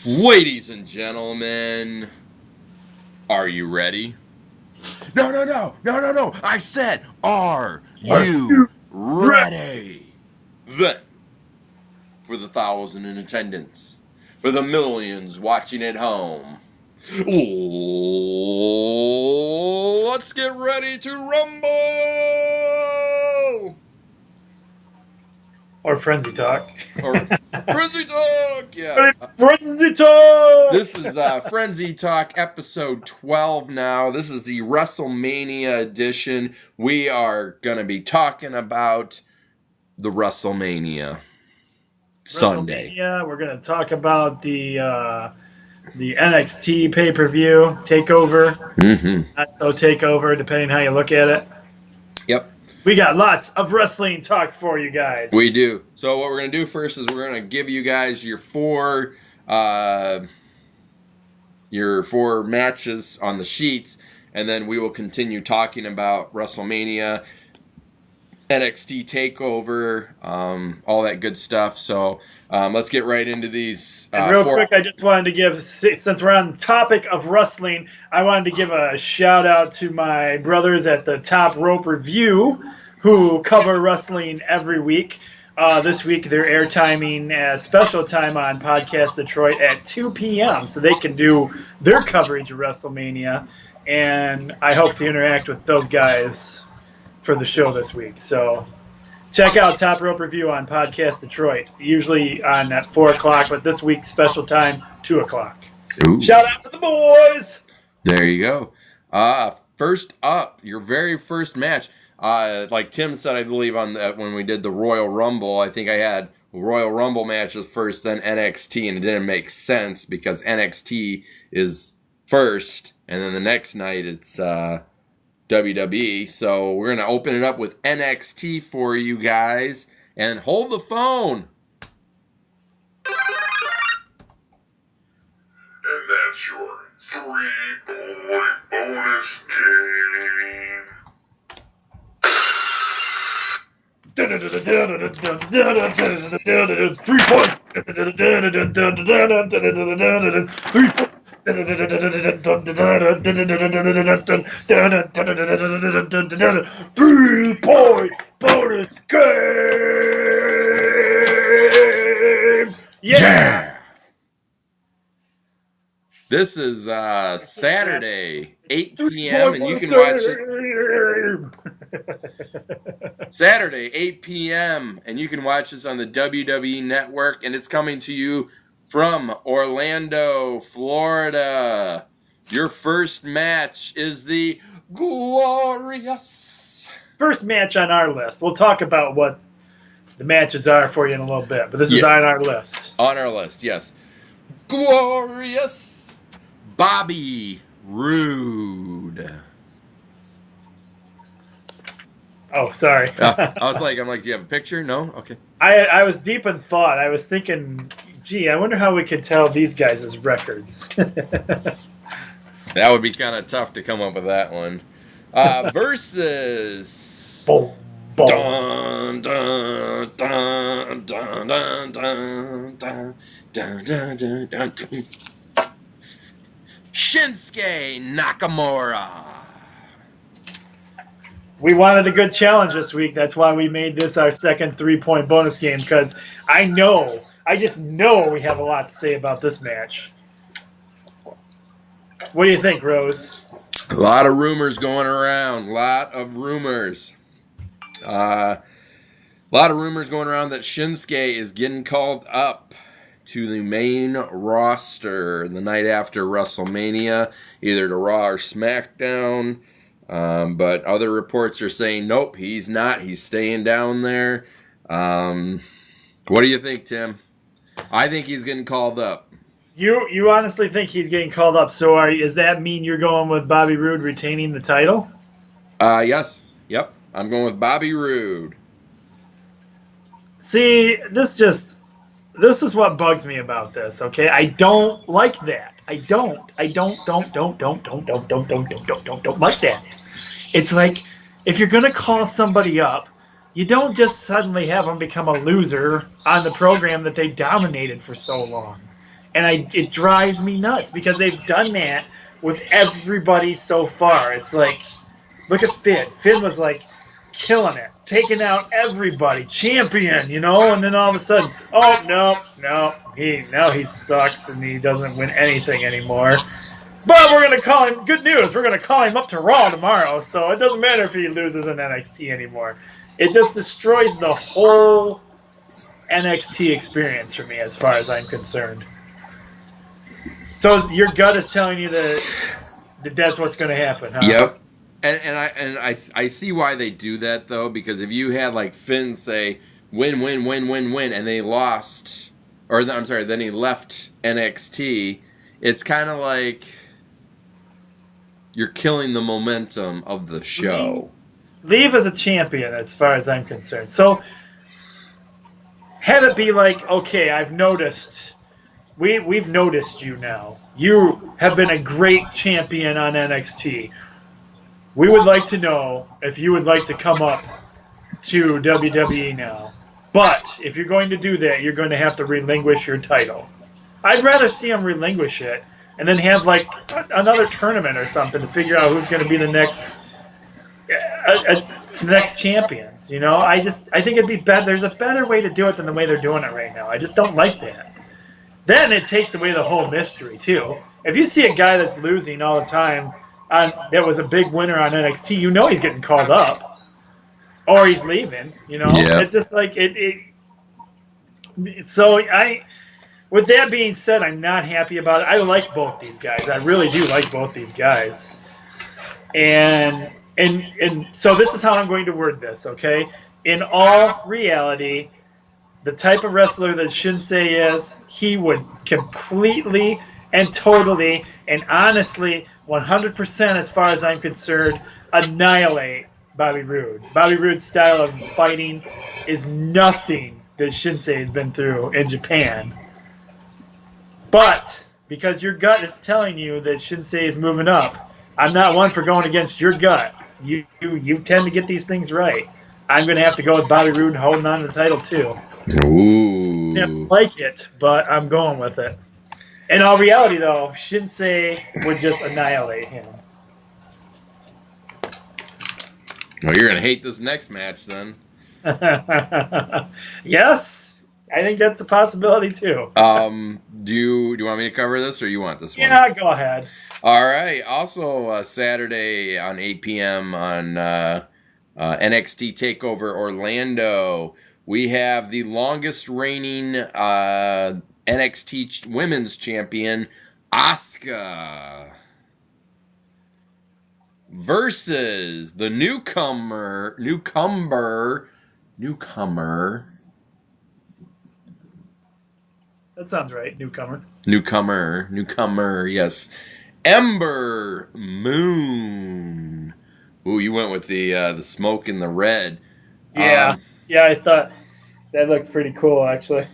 Ladies and gentlemen, are you ready? No. I said, are you ready? Then, for the 1,000 in attendance, for the millions watching at home, let's get ready to rumble! Or Frenzy Talk. Or Frenzy Talk! Yeah. Frenzy Talk! This is Frenzy Talk episode 12 now. This is the Wrestlemania edition. We are going to be talking about the Wrestlemania Sunday. We're going to talk about the NXT pay-per-view takeover. Not so takeover, depending how you look at it. Yep. We got lots of wrestling talk for you guys. We do. So what we're going to do first is we're going to give you guys your four matches on the sheets, and then we will continue talking about WrestleMania, NXT TakeOver, all that good stuff. So let's get right into these. And real quick, I just wanted to give, since we're on the topic of wrestling, I wanted to give a shout out to my brothers at the Top Rope Review who cover wrestling every week. This week they're air timing a special time on Podcast Detroit at 2 p.m. so they can do their coverage of WrestleMania. And I hope to interact with those guys for the show this week. So check out Top Rope Review on Podcast Detroit, usually on at 4 o'clock, but this week special time, 2 o'clock. Ooh. Shout out to the boys! There you go. First up, your very first match. Like Tim said, I believe when we did the Royal Rumble, I think I had Royal Rumble matches first, then NXT, and it didn't make sense because NXT is first, and then the next night it's WWE. So we're going to open it up with NXT for you guys, and hold the phone. And that's your 3-point bonus game. 3 points. 3 3-point bonus game. Yeah. This is Saturday, 8 p.m., and you can watch it. Saturday, 8 p.m., and you can watch this on the WWE Network, and it's coming to you from Orlando, Florida. Your first match is the Glorious. First match on our list. We'll talk about what the matches are for you in a little bit, but this is on our list. On our list, yes. Glorious Bobby Roode. Oh, sorry. I'm like, do you have a picture? No? Okay. I was deep in thought. I was thinking, gee, I wonder how we could tell these guys' records. That would be kind of tough to come up with that one. Versus... Boom, boom. Dun, dun, dun, dun, dun, dun, dun, dun, dun, dun, dun. Shinsuke Nakamura. We wanted a good challenge this week. That's why we made this our second 3-point bonus game, because I just know we have a lot to say about this match. What do you think, Rose? A lot of rumors going around. A lot of rumors going around that Shinsuke is getting called up to the main roster the night after WrestleMania, either to Raw or SmackDown. But other reports are saying, nope, he's not. He's staying down there. What do you think, Tim? I think he's getting called up. You honestly think he's getting called up? So does that mean you're going with Bobby Roode retaining the title? Yes. Yep. I'm going with Bobby Roode. See, this is what bugs me about this, okay? I don't like that. I don't like that. It's like, if you're going to call somebody up, you don't just suddenly have them become a loser on the program that they dominated for so long. And it drives me nuts because they've done that with everybody so far. It's like, look at Finn. Finn was like killing it, taking out everybody, champion, and then all of a sudden, oh no, he sucks and he doesn't win anything anymore. But we're gonna call him. Good news, we're gonna call him up to Raw tomorrow, so it doesn't matter if he loses in NXT anymore. It just destroys the whole NXT experience for me, as far as I'm concerned. So your gut is telling you that that's what's going to happen, huh? Yep. And I see why they do that, though, because if you had like Finn say win, and they lost, then he left NXT, it's kind of like you're killing the momentum of the show. Leave as a champion, as far as I'm concerned. So have it be like, okay, I've noticed. We've noticed you now. You have been a great champion on NXT. We would like to know if you would like to come up to WWE now. But if you're going to do that, you're going to have to relinquish your title. I'd rather see them relinquish it and then have like another tournament or something to figure out who's going to be the next champions. I think it'd be better. There's a better way to do it than the way they're doing it right now. I just don't like that. Then it takes away the whole mystery, too. If you see a guy that's losing all the time that was a big winner on NXT, he's getting called up. Or he's leaving, Yeah. It's just like So with that being said, I'm not happy about it. I like both these guys. I really do like both these guys. And so this is how I'm going to word this, okay? In all reality, the type of wrestler that Shinsei is, he would completely and totally and honestly, 100% as far as I'm concerned, annihilate Bobby Roode. Bobby Roode's style of fighting is nothing that Shinsei has been through in Japan. But because your gut is telling you that Shinsei is moving up, I'm not one for going against your gut. You tend to get these things right. I'm going to have to go with Bobby Roode holding on to the title, too. Ooh. I don't like it, but I'm going with it. In all reality, though, Shinsei would just annihilate him. Well, you're going to hate this next match, then. Yes, I think that's a possibility, too. Do you want me to cover this, or you want this one? Yeah, go ahead. All right. Also, Saturday on 8 p.m. on NXT TakeOver Orlando, we have the longest reigning NXT Women's Champion, Asuka, versus the newcomer. That sounds right, newcomer. Newcomer, yes. Ember Moon. Ooh, you went with the smoke and the red. Yeah, I thought that looked pretty cool, actually.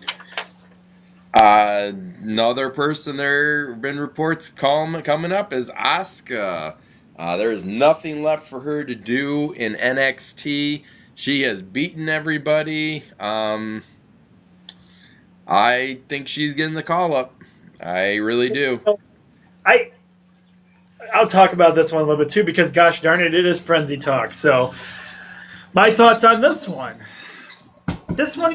Another person there have been reports coming up is Asuka. There's nothing left for her to do in NXT. She has beaten everybody. I think she's getting the call up. I really do. I'll talk about this one a little bit too, because gosh darn it, it is Frenzy Talk. So my thoughts on this one. This one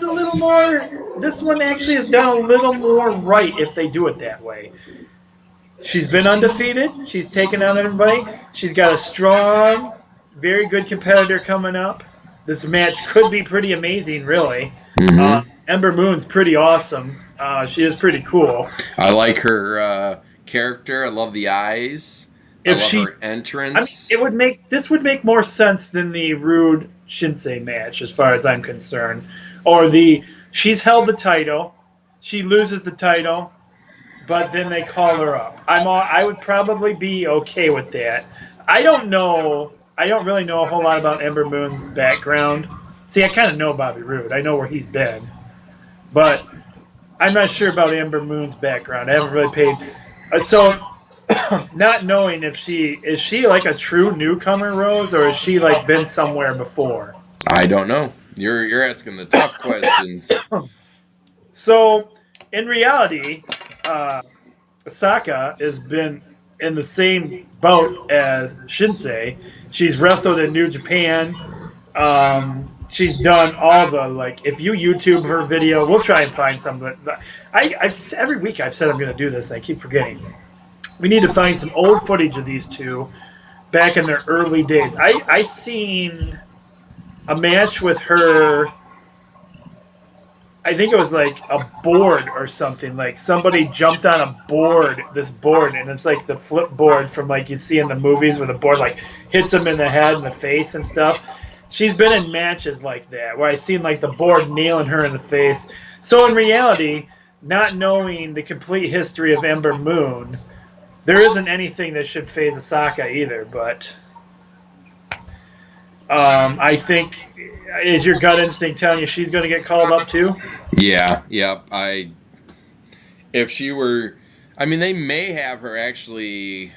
actually is done a little more right if they do it that way. She's been undefeated. She's taken out everybody. She's got a strong, very good competitor coming up. This match could be pretty amazing, really. Mm-hmm. Ember Moon's pretty awesome. She is pretty cool. I like her character. I love the eyes. I love her entrance. I mean, this would make more sense than the Rude Shinsei match, as far as I'm concerned. Or she's held the title, she loses the title, but then they call her up. I would probably be okay with that. I don't really know a whole lot about Ember Moon's background. See, I kind of know Bobby Roode. I know where he's been, but I'm not sure about Ember Moon's background. I haven't really paid. So, not knowing if is she like a true newcomer, Rose, or has she like been somewhere before? I don't know. You're asking the tough questions. So, in reality, Osaka has been in the same boat as Shinsei. She's wrestled in New Japan. She's done all the, like, if you YouTube her video, we'll try and find some. But I just, every week I've said I'm going to do this, and I keep forgetting. We need to find some old footage of these two back in their early days. I seen a match with her. I think it was like a board or something. Like somebody jumped on a board, this board, and it's like the flip board from like you see in the movies where the board like hits them in the head and the face and stuff. She's been in matches like that where I seen like the board nailing her in the face. So in reality, not knowing the complete history of Ember Moon, there isn't anything that should phase Osaka either. But I think, is your gut instinct telling you she's going to get called up too? Yeah, yep. If she were, I mean, they may have her actually.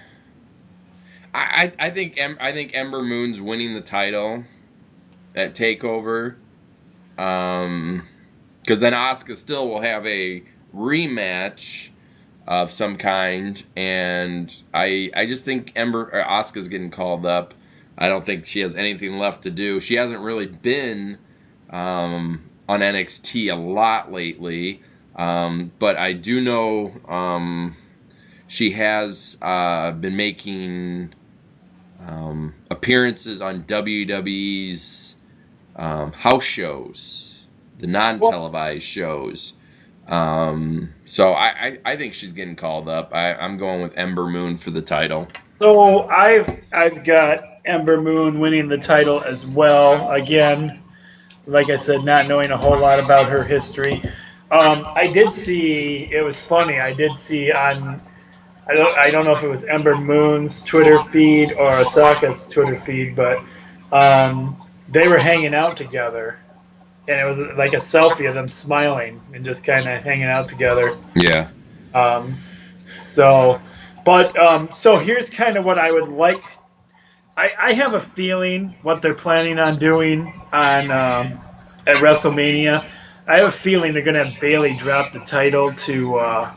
I think Ember Moon's winning the title at Takeover, because then Asuka still will have a rematch of some kind, and I just think Asuka's getting called up. I don't think she has anything left to do. She hasn't really been on NXT a lot lately, but I do know she has been making appearances on WWE's house shows, the non-televised shows. So I think she's getting called up. I'm going with Ember Moon for the title. So I've got Ember Moon winning the title as well. Again, like I said, not knowing a whole lot about her history. I did see, it was funny, I did see on, I don't know if it was Ember Moon's Twitter feed or Osaka's Twitter feed, but they were hanging out together. And it was like a selfie of them smiling and just kind of hanging out together. Yeah. So here's kind of what I would like. I have a feeling what they're planning on doing on at WrestleMania. I have a feeling they're going to have Bayley drop the title to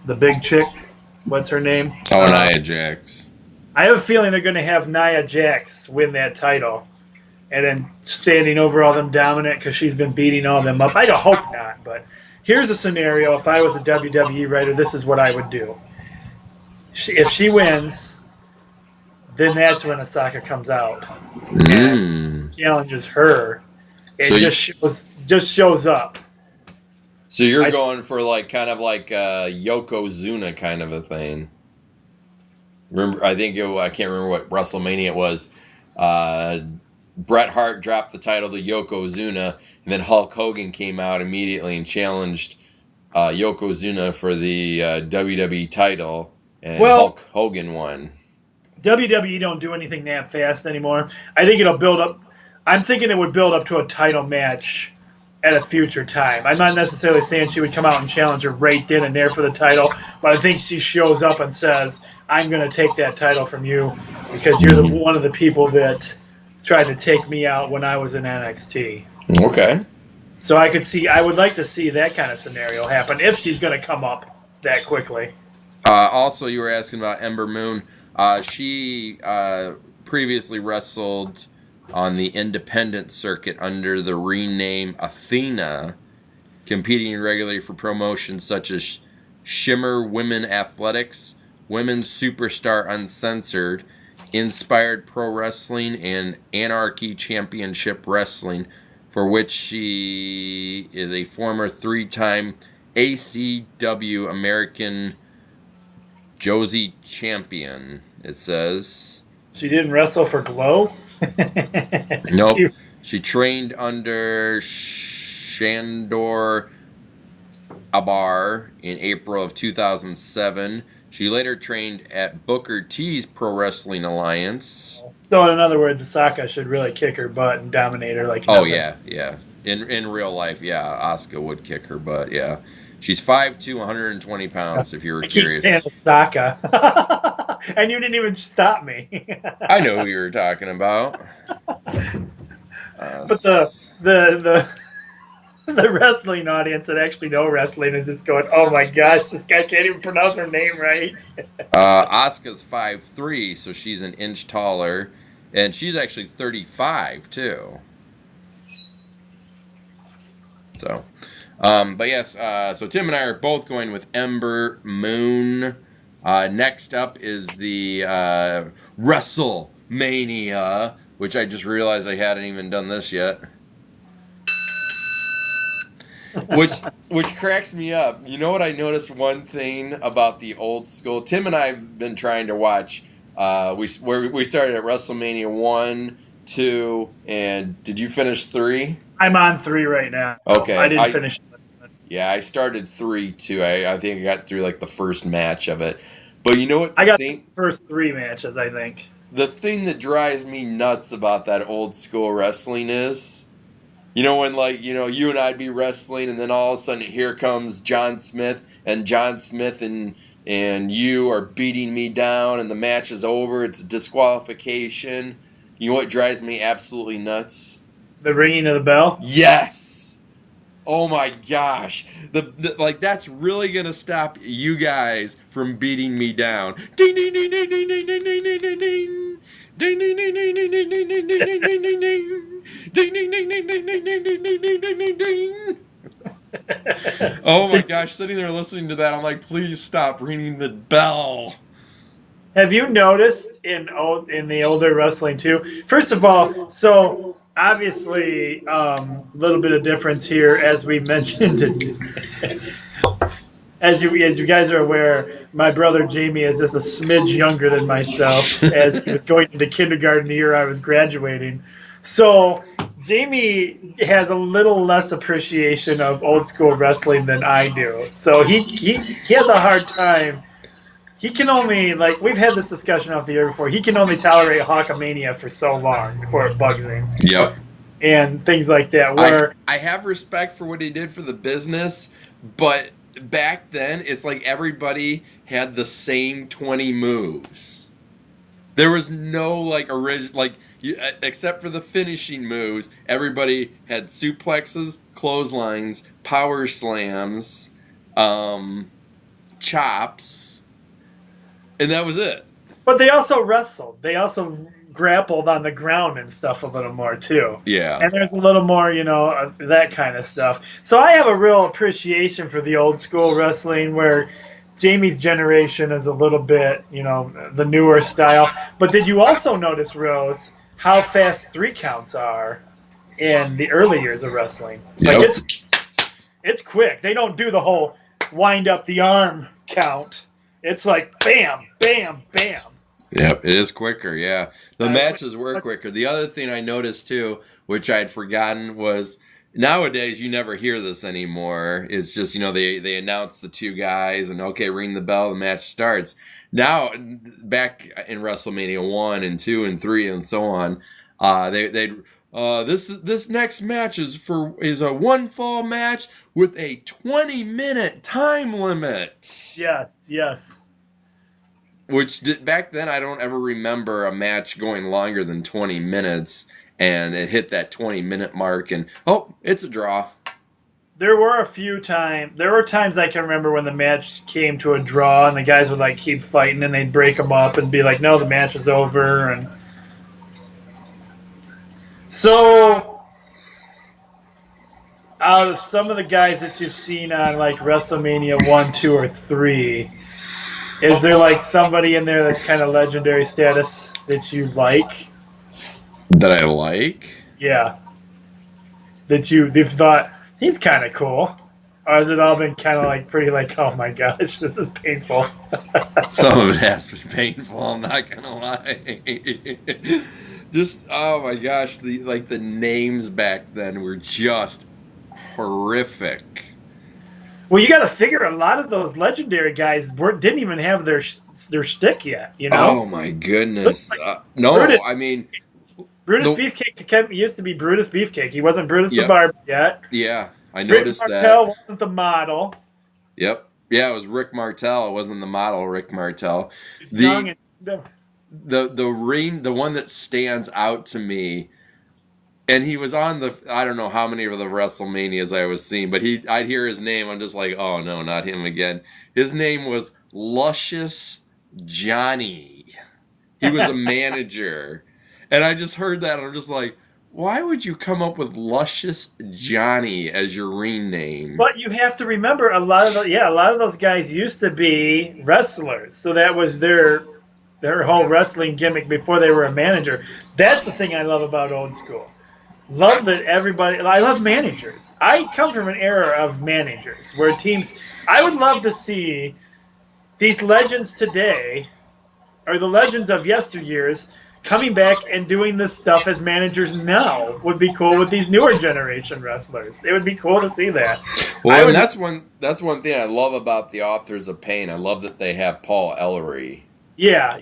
the big chick. What's her name? Oh, Nia Jax. I have a feeling they're going to have Nia Jax win that title and then standing over all them dominant because she's been beating all them up. I don't hope not, but here's a scenario. If I was a WWE writer, this is what I would do. If she wins, then that's when Osaka comes out and challenges her. It so just shows up. So you're going for like kind of like Yokozuna kind of a thing. Remember, I can't remember what WrestleMania it was. Bret Hart dropped the title to Yokozuna, and then Hulk Hogan came out immediately and challenged Yokozuna for the WWE title, and Hulk Hogan won. WWE don't do anything that fast anymore. I think it'll build up. I'm thinking it would build up to a title match at a future time. I'm not necessarily saying she would come out and challenge her right then and there for the title, but I think she shows up and says, I'm going to take that title from you because you're one of the people that tried to take me out when I was in NXT. Okay. So I would like to see that kind of scenario happen if she's going to come up that quickly. Also, you were asking about Ember Moon. She previously wrestled on the independent circuit under the rename Athena, competing regularly for promotions such as Shimmer Women Athletics, Women's Superstar Uncensored, Inspired Pro Wrestling, and Anarchy Championship Wrestling, for which she is a former 3-time ACW American Josie champion, it says. She didn't wrestle for Glow? Nope. She trained under Shandor Abar in April of 2007. She later trained at Booker T's Pro Wrestling Alliance. So in other words, Osaka should really kick her butt and dominate her like nothing. Oh, yeah. In real life, yeah, Asuka would kick her butt, yeah. She's 5'2", 120 pounds, if you were curious. I keep saying Osaka. And you didn't even stop me. I know who you were talking about. But the the wrestling audience that actually know wrestling is just going, "Oh my gosh, this guy can't even pronounce her name right." Asuka's 5'3", so she's an inch taller, and she's actually 35 too. So, but yes, so Tim and I are both going with Ember Moon. Next up is the Wrestlemania, which I just realized I hadn't even done this yet. Which cracks me up. You know what I noticed one thing about the old school? Tim and I have been trying to watch. We started at WrestleMania 1, 2, and did you finish 3? I'm on 3 right now. Okay, I didn't finish. Yeah, I started 3 too. I think I got through like the first match of it. But you know what? I got the first 3 matches, I think. The thing that drives me nuts about that old school wrestling is, you know, when like, you know, you and I'd be wrestling and then all of a sudden here comes John Smith and you are beating me down and the match is over. It's a disqualification. You know what drives me absolutely nuts? The ringing of the bell? Yes. Oh my gosh. Like that's really going to stop you guys from beating me down. Ding ding ding ding ding ding ding ding ding ding ding. Ding ding ding ding ding ding ding ding ding ding ding ding ding. Ding ding ding ding ding ding ding ding ding ding ding ding. Oh my gosh, sitting there listening to that, I'm like, please stop ringing the bell. Have you noticed in the older wrestling too? First of all, so obviously a little bit of difference here, as we mentioned. As you guys are aware, my brother Jamie is just a smidge younger than myself, as he was going into kindergarten the year I was graduating. So Jamie has a little less appreciation of old school wrestling than I do. So he has a hard time. He can only, like, we've had this discussion off the air before, he can only tolerate Hawkamania for so long before it bugs him. Yep. And things like that. Where I have respect for what he did for the business, but back then, it's like everybody had the same 20 moves. There was no, like, original, like, except for the finishing moves, everybody had suplexes, clotheslines, power slams, chops, and that was it. But they also wrestled. They also grappled on the ground and stuff a little more, too. Yeah. And there's a little more, you know, that kind of stuff. So I have a real appreciation for the old school wrestling where Jamie's generation is a little bit, you know, the newer style. But did you also notice, Rose, how fast 3 counts are in the early years of wrestling? Yep. Like, it's quick. They don't do the whole wind up the arm count. It's like bam, bam, bam. Yep, it is quicker, yeah. The matches were quicker. The other thing I noticed, too, which I had forgotten, was nowadays you never hear this anymore. It's just, you know, they announce the 2 guys and, okay, ring the bell, the match starts. Now, back in WrestleMania 1 and 2 and 3 and so on, this next match is a one fall match with a 20-minute time limit. Yes. Which back then I don't ever remember a match going longer than 20 minutes, and it hit that 20-minute mark, and it's a draw. There were times I can remember when the match came to a draw, and the guys would like keep fighting, and they'd break them up and be like, "No, the match is over." And so, out of some of the guys that you've seen on like WrestleMania 1, 2, or 3. Is there like somebody in there that's kind of legendary status that you like? That I like? Yeah. That you've thought, he's kind of cool. Or has it all been kind of like pretty like, oh my gosh, this is painful? Some of it has been painful, I'm not going to lie. Just, oh my gosh, the names back then were just horrific. Well, you got to figure a lot of those legendary guys didn't even have their shtick yet, you know? Oh my goodness! Like No, Brutus, I mean, Brutus Beefcake used to be Brutus Beefcake. He wasn't Brutus the Barber yet. Yeah, I noticed Rick that. Martel wasn't the model. Yep. Yeah, it was Rick Martel. It wasn't the model, Rick Martel. The one that stands out to me. And he was on I don't know how many of the WrestleManias I was seeing, but I'd hear his name. I'm just like, oh no, not him again. His name was Luscious Johnny. He was a manager. And I just heard that and I'm just like, why would you come up with Luscious Johnny as your ring name? But you have to remember a lot of those guys used to be wrestlers. So that was their whole wrestling gimmick before they were a manager. That's the thing I love about old school. Love that I love managers. I come from an era of managers where teams, I would love to see these legends today, or the legends of yesteryears, coming back and doing this stuff as managers now would be cool with these newer generation wrestlers. It would be cool to see that. Well, and that's one thing I love about the Authors of Pain. I love that they have Paul Ellery. Yeah.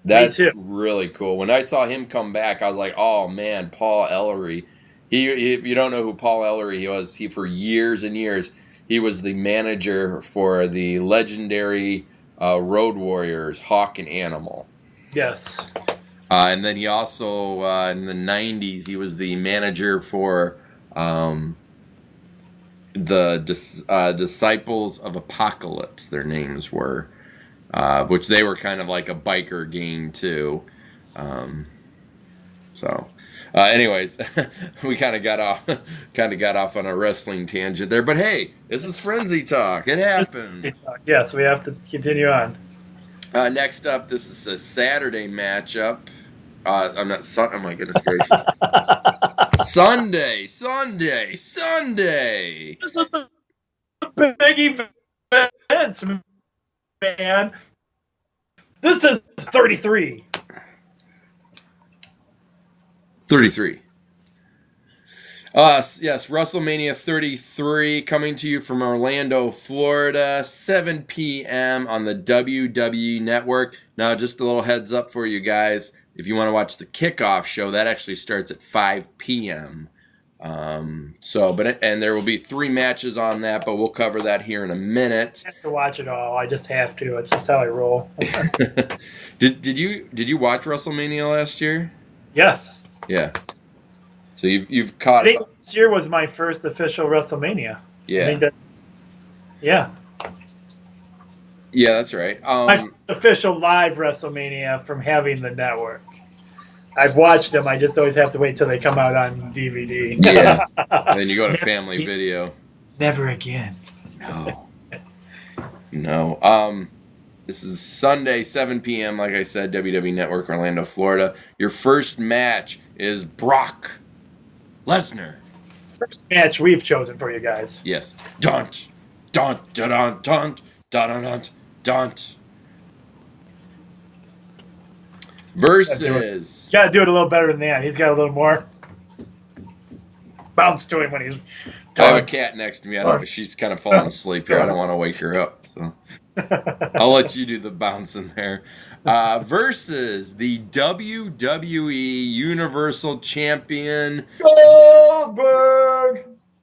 That's really cool. When I saw him come back, I was like, "Oh man, Paul Ellery." If you don't know who Paul Ellery was, he for years and years he was the manager for the legendary Road Warriors, Hawk and Animal. Yes. And then he also in the '90s he was the manager for the Disciples of Apocalypse. Their names were. Which they were kind of like a biker gang too. Anyways, we kind of got off on a wrestling tangent there. But hey, this is Frenzy Talk. It happens. Yeah, so we have to continue on. Next up, this is a Saturday matchup. Oh my goodness gracious. Sunday. This is the big events, man. This is 33. 33. Yes, WrestleMania 33 coming to you from Orlando, Florida, 7 p.m. on the WWE Network. Now, just a little heads up for you guys. If you want to watch the kickoff show, that actually starts at 5 p.m. And there will be 3 matches on that, but we'll cover that here in a minute. I have to watch it all. I just have to. It's just how I roll. Did you watch WrestleMania last year? Yes. Yeah. So you've caught. I think this year was my first official WrestleMania. Yeah. Yeah, that's right. my first official live WrestleMania from having the network. I've watched them. I just always have to wait till they come out on DVD. Yeah. And then you go to Family Video. Never again. No. This is Sunday, 7 p.m. Like I said, WWE Network, Orlando, Florida. Your first match is Brock Lesnar. First match we've chosen for you guys. Yes. Dunt. Versus. You gotta do it a little better than that. He's got a little more bounce to him when he's I have a cat next to me. She's kind of falling asleep here. I don't want to wake her up. So I'll let you do the bouncing there. Versus the WWE Universal Champion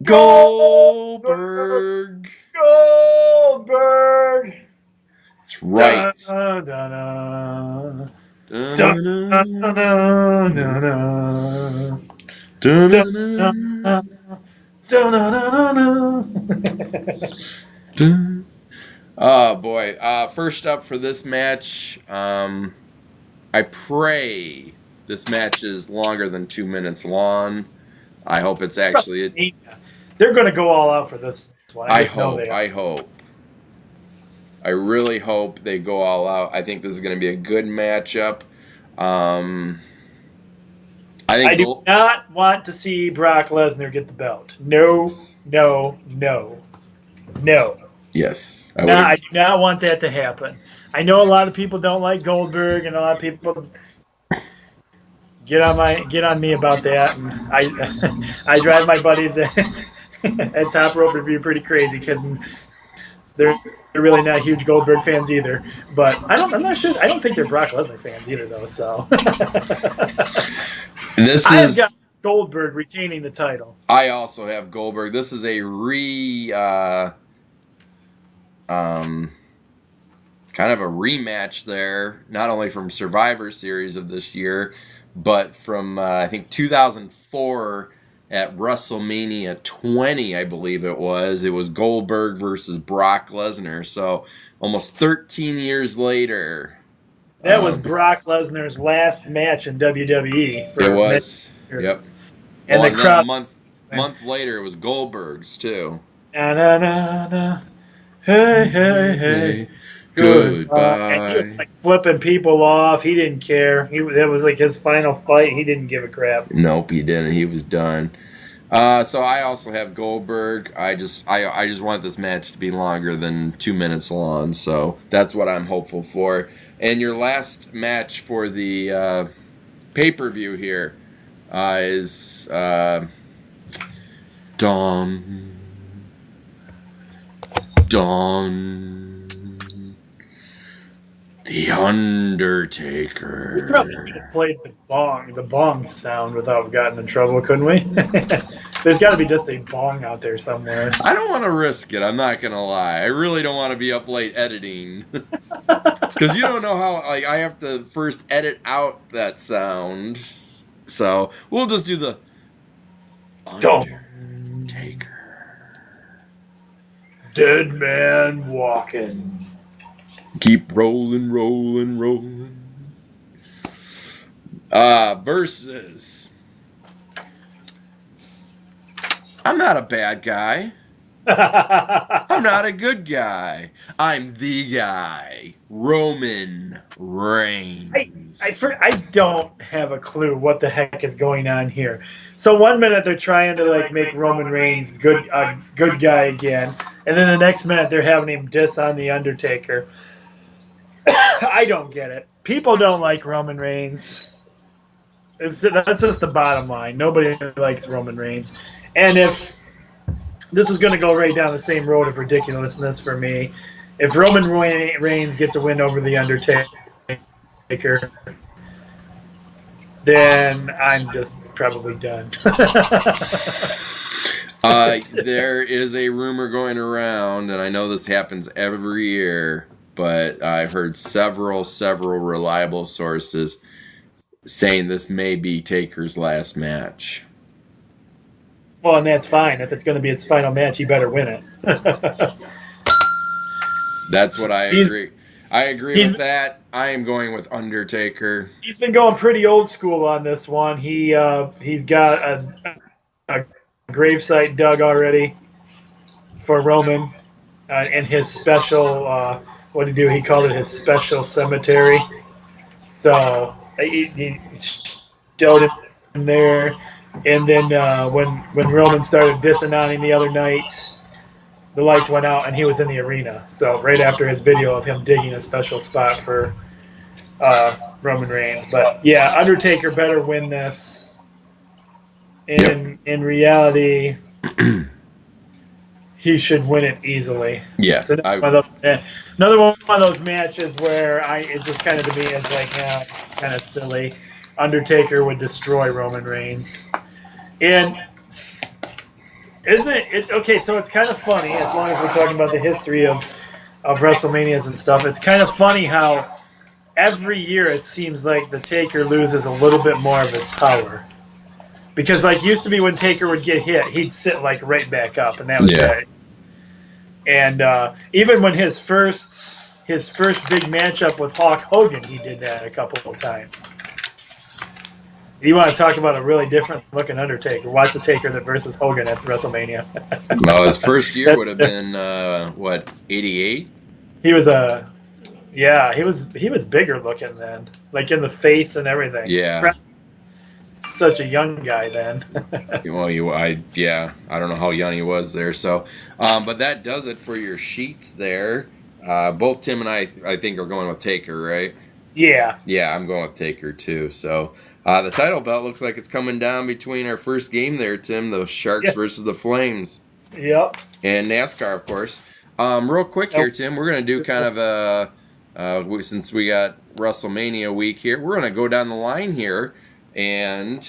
Goldberg. That's right. Oh boy. First up for this match, I pray this match is longer than 2 minutes long. I hope it's actually. They're going to go all out for this one. I hope. I really hope they go all out. I think this is going to be a good matchup. I do not want to see Brock Lesnar get the belt. No. Yes. I do not want that to happen. I know a lot of people don't like Goldberg, and a lot of people get on me about that. And I drive my buddies at Top Rope Review pretty crazy because they're really not huge Goldberg fans either. But I'm not sure. I don't think they're Brock Lesnar fans either, though. So I've got Goldberg retaining the title. I also have Goldberg. This is a kind of a rematch there, not only from Survivor Series of this year, but from I think 2004 at WrestleMania 20, I believe it was Goldberg versus Brock Lesnar. So almost 13 years later. That was Brock Lesnar's last match in WWE. It was. Yep. And well, the crowd. Then a month later, it was Goldberg's too. Na, na, na, na. Hey, hey, hey. Goodbye. And he was like flipping people off. He didn't care. That was like his final fight. He didn't give a crap. Nope, he didn't. He was done. So I also have Goldberg. I just want this match to be longer than 2 minutes long. So that's what I'm hopeful for. And your last match for the pay-per-view here is Dawn. The Undertaker. We probably could have played the bong sound without getting in trouble, couldn't we? There's got to be just a bong out there somewhere. I don't want to risk it. I'm not gonna lie. I really don't want to be up late editing, because you don't know how. Like, I have to first edit out that sound. So we'll just do the Undertaker. Dead man walking. Keep rolling. Versus. I'm not a bad guy. I'm not a good guy. I'm the guy. Roman Reigns. I don't have a clue what the heck is going on here. So one minute they're trying to like make Roman Reigns good guy again, and then the next minute they're having him diss on the Undertaker. I don't get it. People don't like Roman Reigns. That's just the bottom line. Nobody likes Roman Reigns. And if this is going to go right down the same road of ridiculousness for me, if Roman Reigns gets a win over the Undertaker, then I'm just probably done. There is a rumor going around, and I know this happens every year, but I've heard several reliable sources saying this may be Taker's last match. Well, and that's fine. If it's going to be his final match, he better win it. That's what I agree. I agree with that. I am going with Undertaker. He's been going pretty old school on this one. He's got a gravesite dug already for Roman in his special. What did he do? He called it his special cemetery. So he showed him there. And then when Roman started dissing on him the other night, the lights went out and he was in the arena. So right after his video of him digging a special spot for Roman Reigns. But yeah, Undertaker better win this. In reality, he should win it easily. Yeah. It's another one of those matches where it just kind of to me is like, kind of silly. Undertaker would destroy Roman Reigns. And isn't it okay, so it's kind of funny, as long as we're talking about the history of WrestleManias and stuff, it's kind of funny how every year it seems like the Taker loses a little bit more of his power. Because like used to be when Taker would get hit, he'd sit like right back up, and that was it. And even when his first big matchup with Hulk Hogan, he did that a couple of times. You want to talk about a really different looking Undertaker? Watch the Taker versus Hogan at WrestleMania. Well, his first year would have been 88? He was he was bigger looking then, like in the face and everything. Yeah. Such a young guy then. Well, I don't know how young he was there. So, but that does it for your sheets there. Both Tim and I think are going with Taker, right? Yeah. Yeah, I'm going with Taker too. So the title belt looks like it's coming down between our first game there, Tim, the Sharks versus the Flames. Yep. And NASCAR, of course. Real quick here, Tim, we're going to do kind of since we got WrestleMania week here, we're going to go down the line here and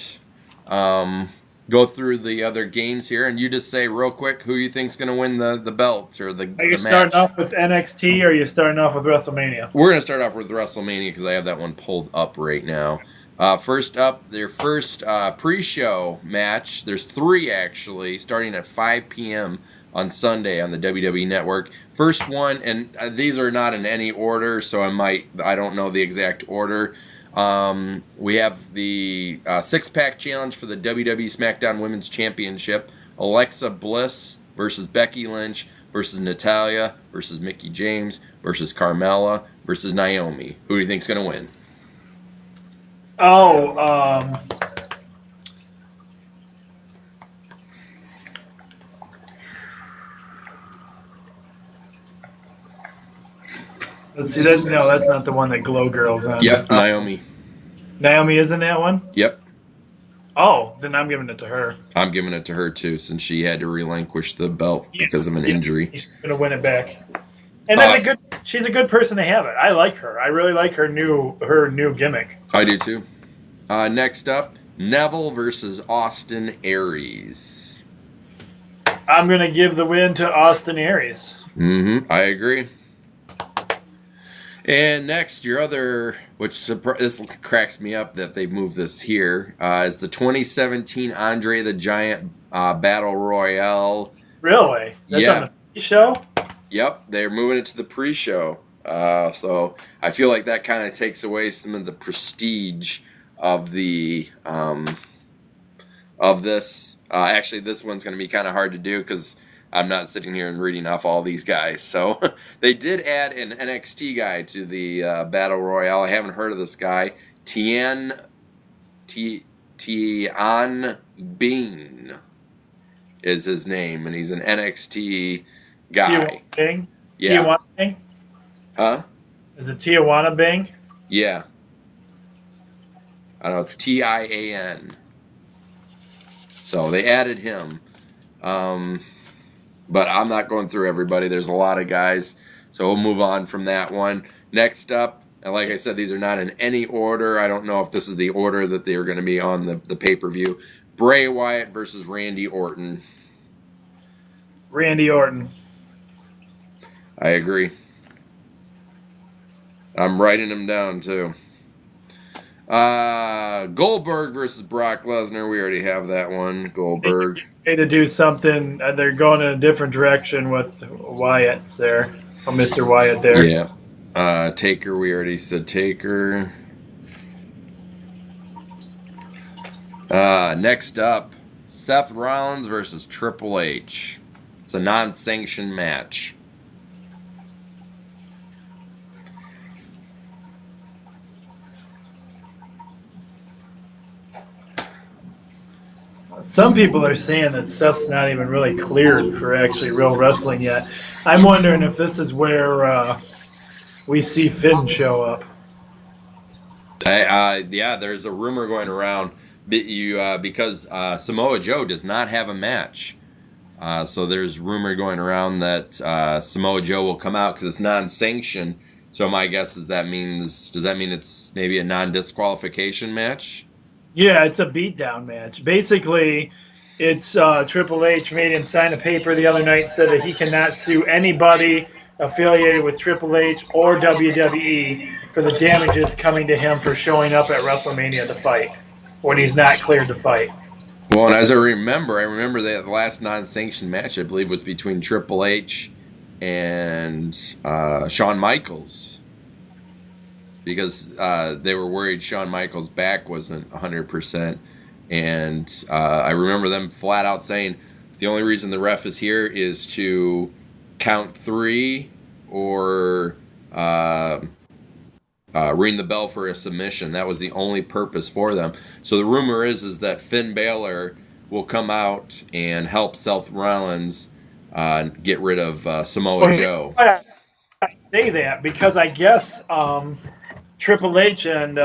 go through the other games here, and you just say real quick who you think's going to win the belt or the match. Are you starting off with NXT or are you starting off with WrestleMania? We're going to start off with WrestleMania because I have that one pulled up right now. First up, their first pre-show match. There's 3 actually, starting at 5 p.m. on Sunday on the WWE Network. First one, and these are not in any order, so I don't know the exact order. We have the 6-pack challenge for the WWE SmackDown Women's Championship. Alexa Bliss versus Becky Lynch versus Natalya versus Mickie James versus Carmella versus Naomi. Who do you think's going to win? Let's see. That's not the one that Glow Girl's on. Yep, Naomi. Naomi is in that one? Yep. Oh, then I'm giving it to her. I'm giving it to her too, since she had to relinquish the belt because of an injury. She's gonna win it back. And that's she's a good person to have it. I like her. I really like her new gimmick. I do too. Next up, Neville versus Austin Aries. I'm gonna give the win to Austin Aries. I agree. And next, your other, which this cracks me up that they've moved this here, is the 2017 Andre the Giant Battle Royale. Really? That's on the pre-show? Yep, they're moving it to the pre-show. So I feel like that kind of takes away some of the prestige of the of this. Actually, this one's going to be kind of hard to do because I'm not sitting here and reading off all these guys. So they did add an NXT guy to the Battle Royale. I haven't heard of this guy. Tian Bean is his name, and he's an NXT guy. Bing? Yeah. Tijuana Bing? Huh? Is it Tijuana Bing? Yeah. I don't know. It's Tian. So they added him. But I'm not going through everybody. There's a lot of guys. So we'll move on from that one. Next up, and like I said, these are not in any order. I don't know if this is the order that they're going to be on the pay-per-view. Bray Wyatt versus Randy Orton. Randy Orton. I agree. I'm writing them down, too. Goldberg versus Brock Lesnar. We already have that one. Goldberg. They to do something. They're going in a different direction with Wyatt's there. Oh, Mr. Wyatt there. Yeah. Taker. We already said Taker. Next up, Seth Rollins versus Triple H. It's a non-sanctioned match. Some people are saying that Seth's not even really cleared for actually real wrestling yet. I'm wondering if this is where we see Finn show up. Yeah, there's a rumor going around because Samoa Joe does not have a match. So there's rumor going around that Samoa Joe will come out because it's non-sanctioned. So my guess is does that mean it's maybe a non-disqualification match? Yeah, it's a beatdown match. Basically, it's Triple H made him sign a paper the other night, said that he cannot sue anybody affiliated with Triple H or WWE for the damages coming to him for showing up at WrestleMania to fight when he's not cleared to fight. Well, and as I remember that the last non-sanctioned match, I believe, was between Triple H and Shawn Michaels. Because they were worried Shawn Michaels' back wasn't 100%. And I remember them flat out saying, the only reason the ref is here is to count 3 or ring the bell for a submission. That was the only purpose for them. So the rumor is that Finn Balor will come out and help Seth Rollins get rid of Samoa Joe. I say that because I guess Triple H and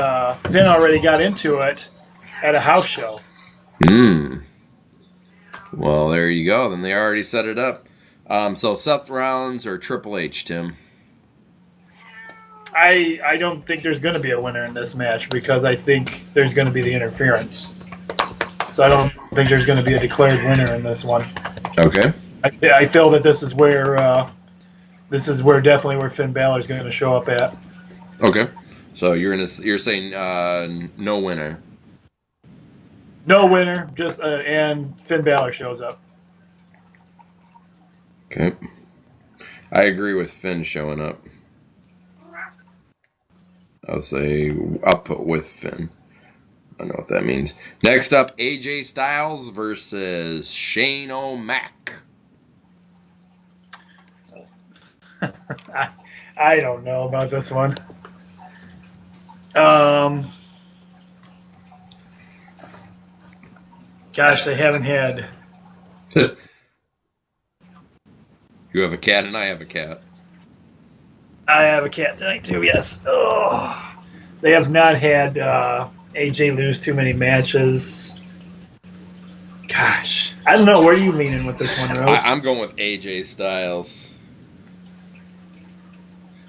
Finn already got into it at a house show. Well, there you go. Then they already set it up. So Seth Rollins or Triple H, Tim? I don't think there's going to be a winner in this match because I think there's going to be the interference. So I don't think there's going to be a declared winner in this one. Okay. I feel that this is where definitely where Finn Balor's going to show up at. Okay. So you're saying no winner. No winner, just and Finn Balor shows up. Okay. I agree with Finn showing up. I'll put with Finn. I don't know what that means. Next up, AJ Styles versus Shane O'Mac. I don't know about this one. Gosh, they haven't had. You have a cat and I have a cat. I have a cat tonight too. Yes. Oh, they have not had AJ lose too many matches. Gosh, I don't know. Where are you leaning with this one, Rose? I'm going with AJ Styles.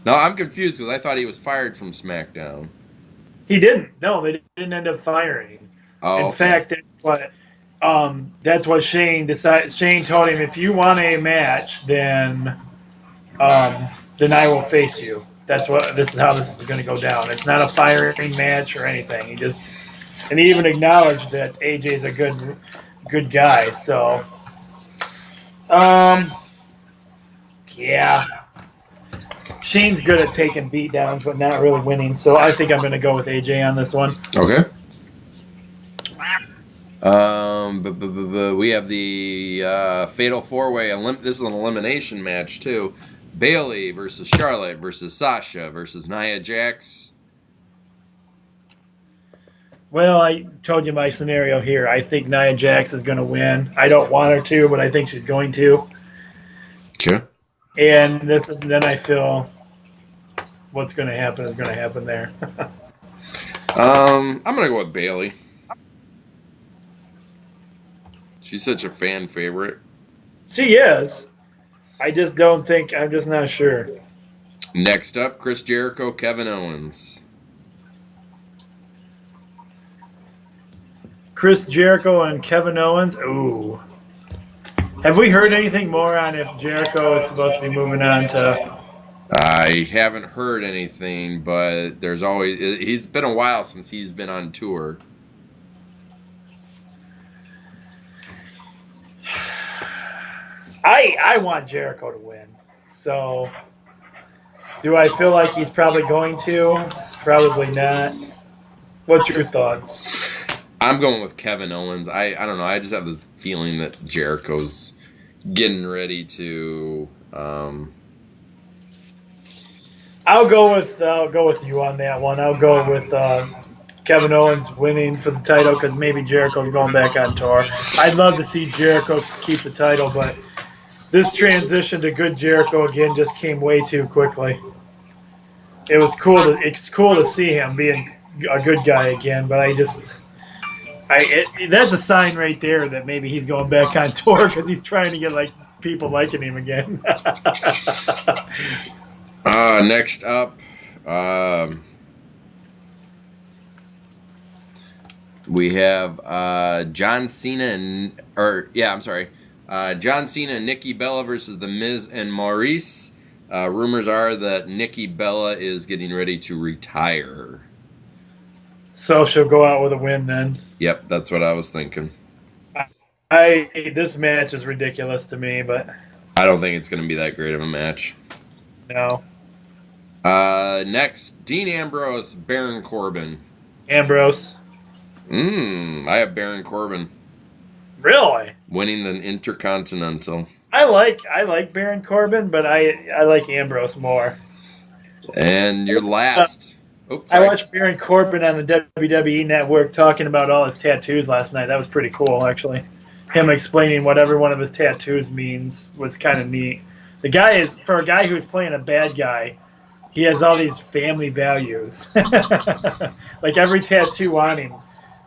No, I'm confused because I thought he was fired from SmackDown. He didn't. No, they didn't end up firing. Oh, In okay. fact, that's what Shane decided. Shane told him, if you want a match, then I will face you. This is how this is going to go down. It's not a firing match or anything. And he even acknowledged that AJ's a good guy. So, yeah. Shane's good at taking beatdowns, but not really winning. So I think I'm going to go with AJ on this one. Okay. We have the Fatal 4-Way. This is an elimination match, too. Bayley versus Charlotte versus Sasha versus Nia Jax. Well, I told you my scenario here. I think Nia Jax is going to win. I don't want her to, but I think she's going to. Okay. And then I feel what's going to happen is going to happen there. I'm going to go with Bayley. She's such a fan favorite. She is. I'm just not sure. Next up, Chris Jericho, Kevin Owens. Chris Jericho and Kevin Owens. Ooh. Have we heard anything more on if Jericho is supposed to be moving on to... I haven't heard anything, but he's been a while since he's been on tour. I want Jericho to win. So, do I feel like he's probably going to? Probably not. What's your thoughts? I'm going with Kevin Owens. I don't know. I just have this feeling that Jericho's getting ready to. I'll go with you on that one. I'll go with Kevin Owens winning for the title because maybe Jericho's going back on tour. I'd love to see Jericho keep the title, but this transition to good Jericho again just came way too quickly. It's cool to see him being a good guy again, but that's a sign right there that maybe he's going back on tour because he's trying to get people liking him again. Next up, we have John Cena John Cena and Nikki Bella versus The Miz and Maurice. Rumors are that Nikki Bella is getting ready to retire. So she'll go out with a win then. Yep, that's what I was thinking. This match is ridiculous to me, but I don't think it's going to be that great of a match. No. Next, Dean Ambrose, Baron Corbin. Ambrose. I have Baron Corbin. Really? Winning the Intercontinental. I like Baron Corbin, but I like Ambrose more. And your last. I watched Baron Corbin on the WWE Network talking about all his tattoos last night. That was pretty cool, actually. Him explaining what every one of his tattoos means was kind of neat. The guy is, for a guy who's playing a bad guy, he has all these family values. Like every tattoo on him,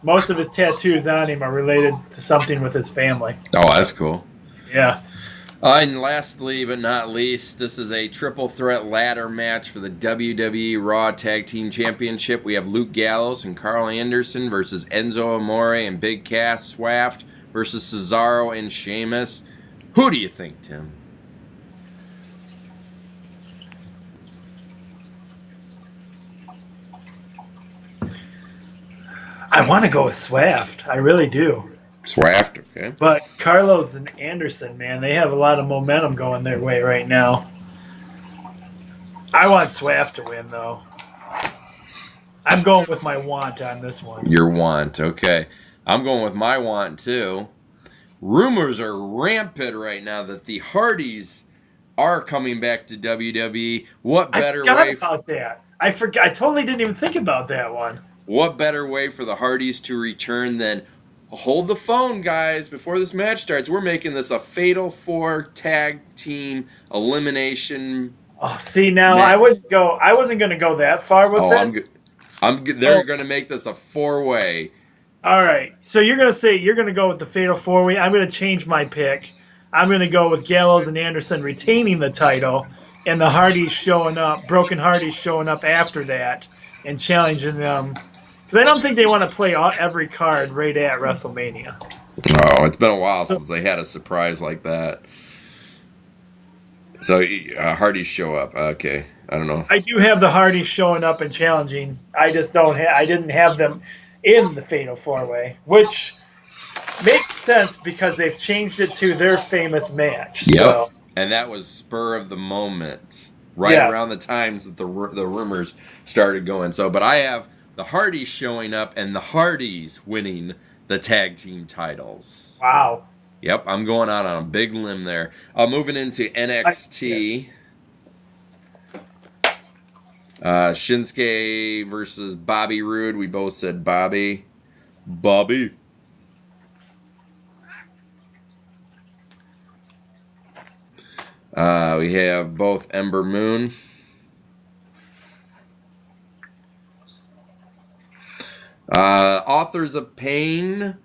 most of his tattoos on him are related to something with his family. Oh, that's cool. Yeah. And lastly, but not least, this is a triple threat ladder match for the WWE Raw Tag Team Championship. We have Luke Gallows and Carl Anderson versus Enzo Amore and Big Cass Swaft versus Cesaro and Sheamus. Who do you think, Tim? I want to go with Swaft. I really do. Swaft, okay. But Carlos and Anderson, man, they have a lot of momentum going their way right now. I want Swaft to win, though. I'm going with my want on this one. Your want, okay. I'm going with my want, too. Rumors are rampant right now that the Hardys are coming back to WWE. What better way? About that. I forgot. I totally didn't even think about that one. What better way for the Hardys to return than hold the phone, guys, before this match starts? We're making this a Fatal 4 tag team elimination. Oh, see, now match. I wasn't going to go that far with it. They're going to make this a 4-way. All right. So you're going to go with the Fatal 4-way. I'm going to change my pick. I'm going to go with Gallows and Anderson retaining the title and the Hardys showing up, Broken Hardys showing up after that and challenging them. Because I don't think they want to play every card right at WrestleMania. Oh, it's been a while since they had a surprise like that. So Hardys show up. Okay. I don't know. I do have the Hardys showing up and challenging. I just don't I didn't have them in the Fatal 4-way, which makes sense because they've changed it to their famous match. Yep. So. And that was spur of the moment, right around the times that the rumors started going. So, but I have the Hardys showing up and the Hardys winning the tag team titles. Wow. Yep, I'm going out on a big limb there. Moving into NXT. Shinsuke versus Bobby Roode. We both said Bobby. Bobby. We have both Ember Moon. Authors of Pain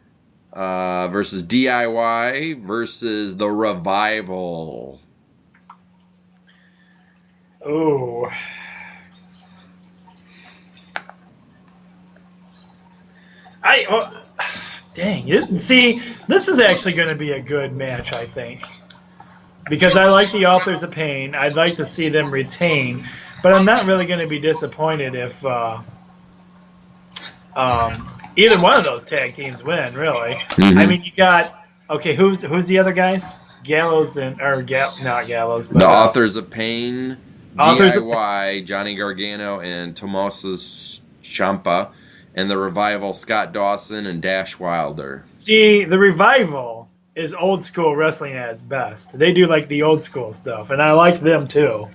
versus DIY versus The Revival. Oh. Dang. See, this is actually going to be a good match, I think. Because I like the Authors of Pain. I'd like to see them retain. But I'm not really going to be disappointed if either one of those tag teams win, really. Mm-hmm. I mean, you got... Okay, who's the other guys? Gallows and... not Gallows, but... The Authors of Pain, Authors DIY, Johnny Gargano, and Tommaso Ciampa. And The Revival, Scott Dawson and Dash Wilder. See, The Revival is old school wrestling at its best. They do like the old school stuff, and I like them too.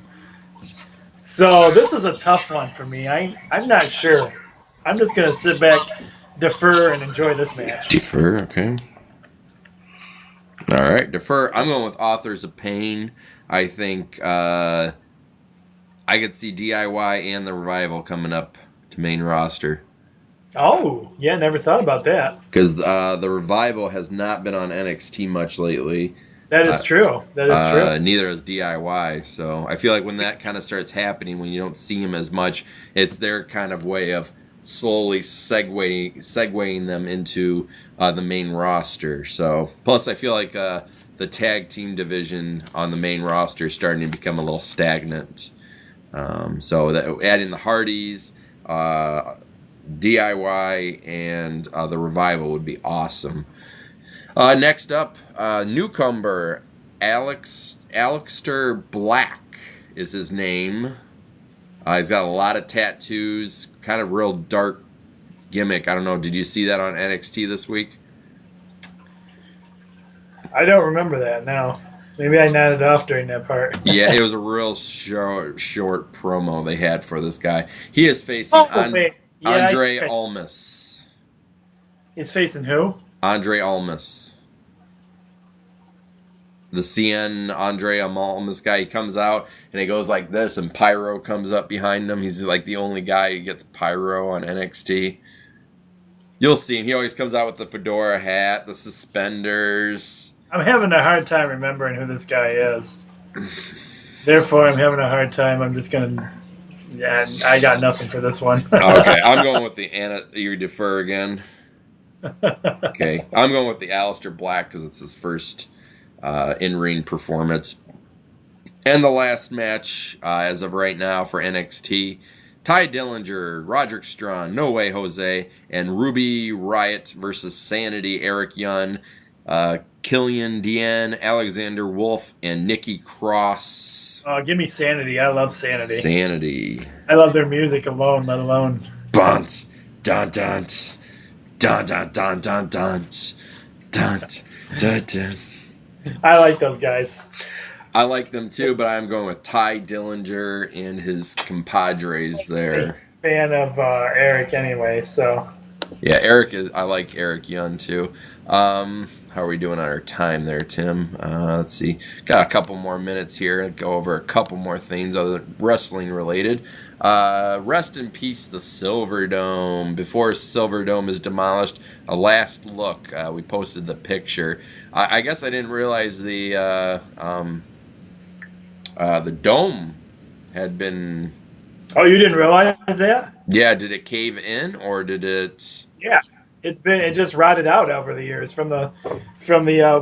So this is a tough one for me. I'm not sure. I'm just going to sit back, defer, and enjoy this match. Defer, okay. All right, defer. I'm going with Authors of Pain. I think I could see DIY and The Revival coming up to main roster. Oh, yeah, never thought about that. Because The Revival has not been on NXT much lately. That is true. That is true. Neither is DIY. So I feel like when that kind of starts happening, when you don't see them as much, it's their kind of way of slowly segueing them into the main roster. So plus, I feel like the tag team division on the main roster is starting to become a little stagnant. So adding the Hardys, DIY, and the Revival would be awesome. Next up, newcomer Aleister Black is his name. He's got a lot of tattoos, kind of real dark gimmick. I don't know. Did you see that on NXT this week? I don't remember that now. Maybe I nodded off during that part. Yeah, it was a real short promo they had for this guy. He is facing Andre Almas. He's facing who? Andre Almas. The CN Andre Almas guy. He comes out and he goes like this, and Pyro comes up behind him. He's like the only guy who gets Pyro on NXT. You'll see him. He always comes out with the fedora hat, the suspenders. I'm having a hard time remembering who this guy is. Therefore, I'm having a hard time. I'm just going to... Yeah, I got nothing for this one. Okay, I'm going with the you defer again. Okay, I'm going with the Aleister Black because it's his first in-ring performance. And the last match, as of right now for NXT, Ty Dillinger, Roderick Strong, No Way Jose, and Ruby Riot versus Sanity, Eric Young, Killian Dean, Alexander Wolf, and Nikki Cross. Oh, give me Sanity. I love Sanity. Sanity. I love their music alone, let alone. Bunt. Dun dun. Dun dun dun dun dun. Dun dun dun. I like those guys. I like them too, but I'm going with Ty Dillinger and his compadres there. Fan of Eric anyway, so. Yeah, I like Eric Young too. How are we doing on our time there, Tim? Let's see. Got a couple more minutes here. Go over a couple more things other than wrestling related. Rest in peace, the Silver Dome. Before Silver Dome is demolished, a last look. We posted the picture. I guess I didn't realize the dome had been. Oh, you didn't realize that? Yeah, did it cave in or did it? Yeah, it just rotted out over the years from the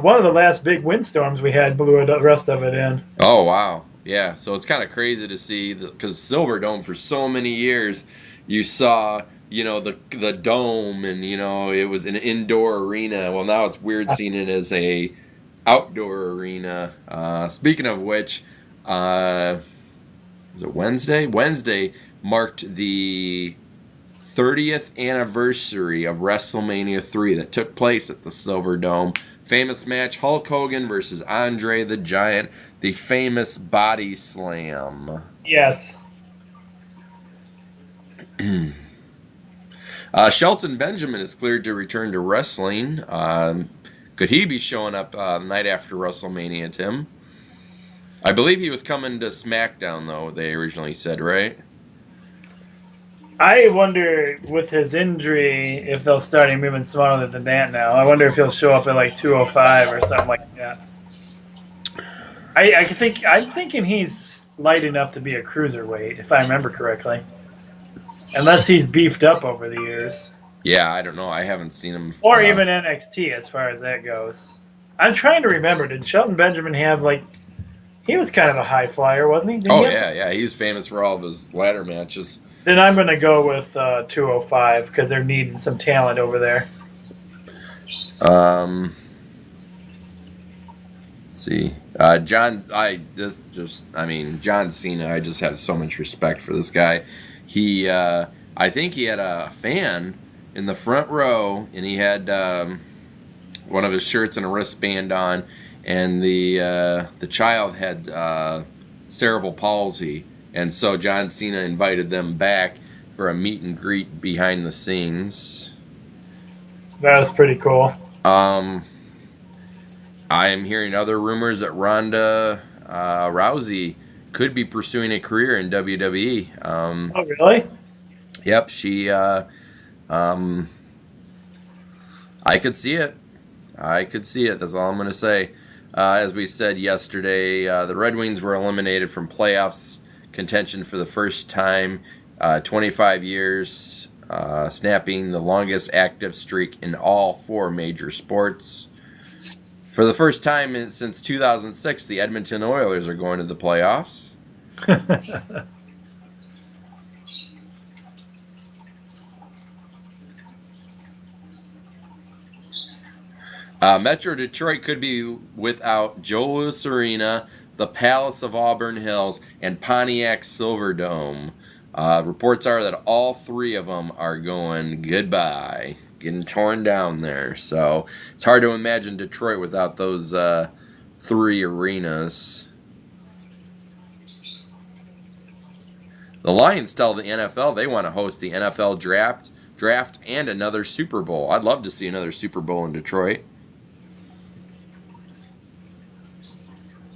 one of the last big windstorms we had blew the rest of it in. Oh wow, yeah. So it's kind of crazy to see because Silver Dome for so many years, you saw the dome and it was an indoor arena. Well, now it's weird seeing it as a outdoor arena. Speaking of which, was it Wednesday? Wednesday marked the 30th anniversary of Wrestlemania 3 that took place at the Silver Dome. Famous match, Hulk Hogan versus Andre the Giant, the famous body slam. Yes. Shelton Benjamin is cleared to return to wrestling. Could he be showing up the night after WrestleMania, Tim? I believe he was coming to SmackDown, though, they originally said, right? I wonder, with his injury, if they'll start him moving smaller than that now. I wonder if he'll show up at like 205 or something like that. I'm thinking he's light enough to be a cruiserweight, if I remember correctly. Unless he's beefed up over the years. Yeah, I don't know. I haven't seen him. Or even NXT, as far as that goes. I'm trying to remember. Did Shelton Benjamin have, like... He was kind of a high flyer, wasn't he? Yeah. He's famous for all of his ladder matches. Then I'm going to go with 205 because they're needing some talent over there. Let's see. John Cena, I just have so much respect for this guy. He, I think he had a fan in the front row, and he had one of his shirts and a wristband on, and the child had cerebral palsy. And so John Cena invited them back for a meet and greet behind the scenes. That was pretty cool. I am hearing other rumors that Ronda Rousey could be pursuing a career in WWE. Oh, really? Yep, she. I could see it. That's all I'm going to say. As we said yesterday, the Red Wings were eliminated from playoffs contention for the first time, 25 years, snapping the longest active streak in all four major sports. For the first time since 2006, the Edmonton Oilers are going to the playoffs. Metro Detroit could be without Joe Louis Arena, the Palace of Auburn Hills, and Pontiac Silverdome. Reports are that all three of them are going goodbye, getting torn down there. So it's hard to imagine Detroit without those three arenas. The Lions tell the NFL they want to host the NFL draft and another Super Bowl. I'd love to see another Super Bowl in Detroit.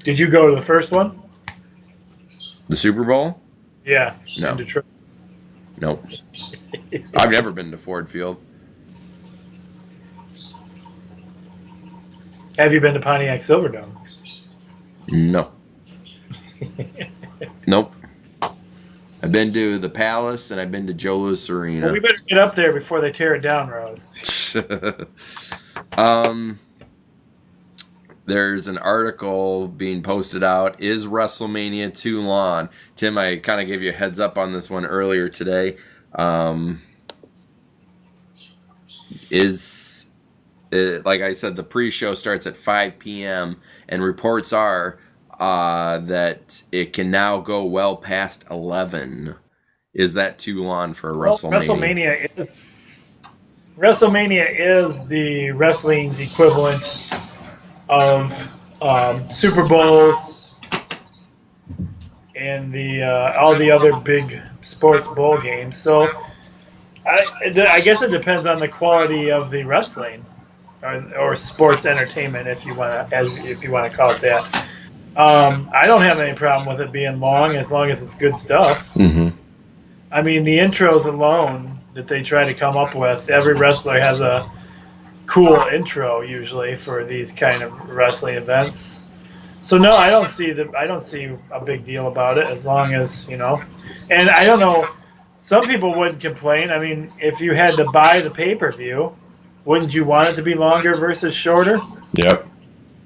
Did you go to the first one? The Super Bowl? Yeah. No. In Detroit. Nope. I've never been to Ford Field. Have you been to Pontiac Silverdome? No. Nope. I've been to the Palace and I've been to Joe Louis Arena. Well, we better get up there before they tear it down, Rose. there's an article being posted out. Is WrestleMania too long? Tim, I kind of gave you a heads up on this one earlier today. Like I said, the pre-show starts at 5 p.m. and reports are that it can now go well past 11. Is that too long for WrestleMania? WrestleMania is the wrestling's equivalent of Super Bowls and all the other big sports bowl games. So I guess it depends on the quality of the wrestling or sports entertainment, if you want to call it that. I don't have any problem with it being long as it's good stuff. Mm-hmm. I mean, the intros alone that they try to come up with, every wrestler has a cool intro usually for these kind of wrestling events. So no, I don't see a big deal about it as long as, and I don't know, some people wouldn't complain. I mean, if you had to buy the pay-per-view, wouldn't you want it to be longer versus shorter? Yep.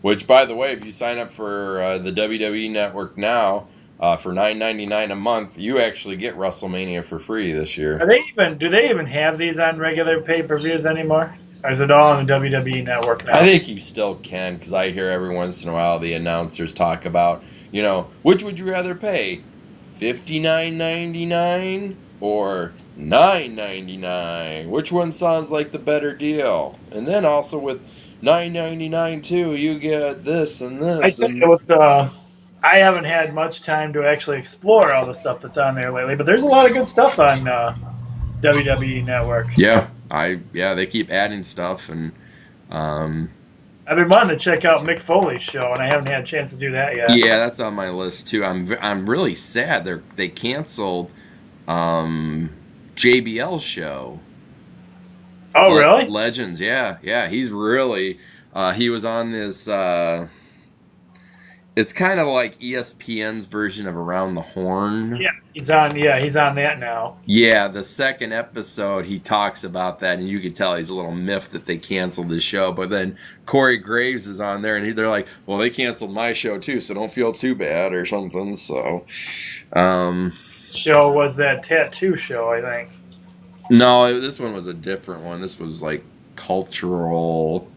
Which, by the way, if you sign up for the WWE Network now for $9.99 a month, you actually get WrestleMania for free this year. Do they even have these on regular pay-per-views anymore? Or is it all on the WWE Network now? I think you still can, because I hear every once in a while the announcers talk about, which would you rather pay, $59.99 or $9.99? Which one sounds like the better deal? And then also with $9.99 too, you get this and this. I haven't had much time to actually explore all the stuff that's on there lately, but there's a lot of good stuff on WWE Network. Yeah, they keep adding stuff, and I've been wanting to check out Mick Foley's show, and I haven't had a chance to do that yet. Yeah, that's on my list too. I'm really sad they canceled JBL's show. Oh, really? Legends, yeah. He's really he was on this. It's kind of like ESPN's version of Around the Horn. Yeah, he's on that now. Yeah, the second episode he talks about that, and you can tell he's a little miffed that they canceled his show. But then Corey Graves is on there, and they're like, "Well, they canceled my show too, so don't feel too bad or something." So, show was that tattoo show, I think. No, this one was a different one. This was like cultural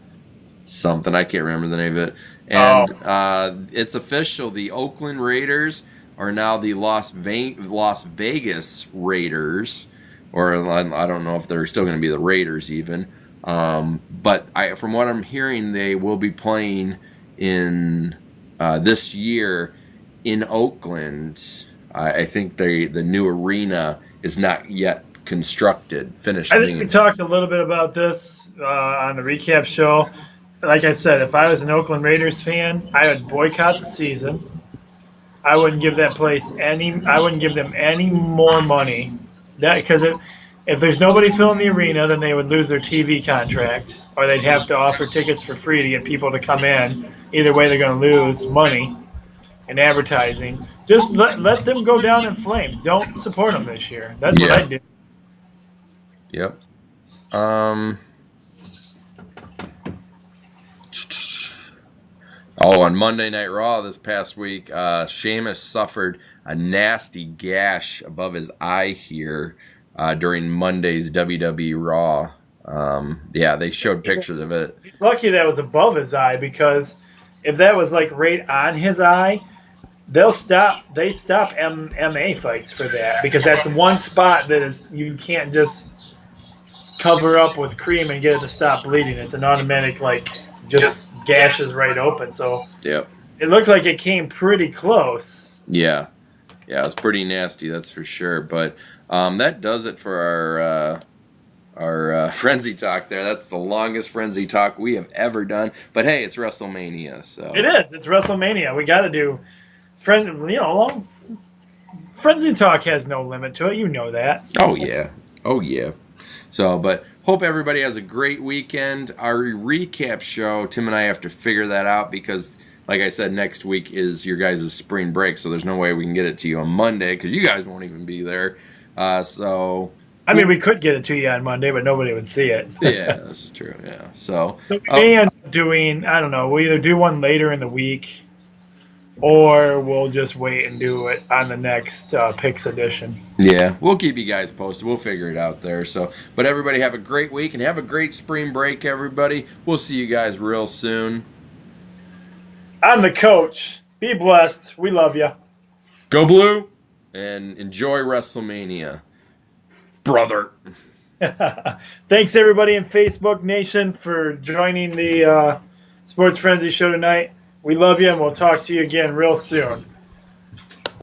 something. I can't remember the name of it. And it's official. The Oakland Raiders are now the Las Vegas Raiders. Or I don't know if they're still going to be the Raiders even. But from what I'm hearing, they will be playing in this year in Oakland. I think the new arena is not yet finished. I think we talked a little bit about this on the recap show. Like I said, if I was an Oakland Raiders fan, I would boycott the season. I wouldn't give that place I wouldn't give them any more money. Because if there's nobody filling the arena, then they would lose their TV contract, or they'd have to offer tickets for free to get people to come in. Either way, they're going to lose money in advertising. Just let them go down in flames. Don't support them this year. That's what I did. Yep. On Monday Night Raw this past week, Sheamus suffered a nasty gash above his eye here during Monday's WWE Raw. They showed pictures of it. He's lucky that was above his eye, because if that was like right on his eye, they stop MMA fights for that, because that's one spot that you can't just cover up with cream and get it to stop bleeding. It's an automatic just gashes right open. So yep. It looked like it came pretty close. Yeah, it was pretty nasty, that's for sure. But that does it for our Frenzy Talk there. That's the longest Frenzy Talk we have ever done. But hey, it's WrestleMania, so it is. It's WrestleMania. We got to do Frenzy Talk has no limit to it. You know that. Oh yeah. So, but hope everybody has a great weekend. Our recap show, Tim and I have to figure that out, because, like I said, next week is your guys' spring break, so there's no way we can get it to you on Monday, because you guys won't even be there. We could get it to you on Monday, but nobody would see it. Yeah, that's true. Yeah, so we may end up doing, I don't know, we'll either do one later in the week or we'll just wait and do it on the next Picks edition. Yeah, we'll keep you guys posted. We'll figure it out there. So, but everybody have a great week and have a great spring break, everybody. We'll see you guys real soon. I'm the coach. Be blessed. We love you. Go Blue and enjoy Wrestlemania, brother. Thanks, everybody in Facebook Nation, for joining the Sports Frenzy show tonight. We love you, and we'll talk to you again real soon.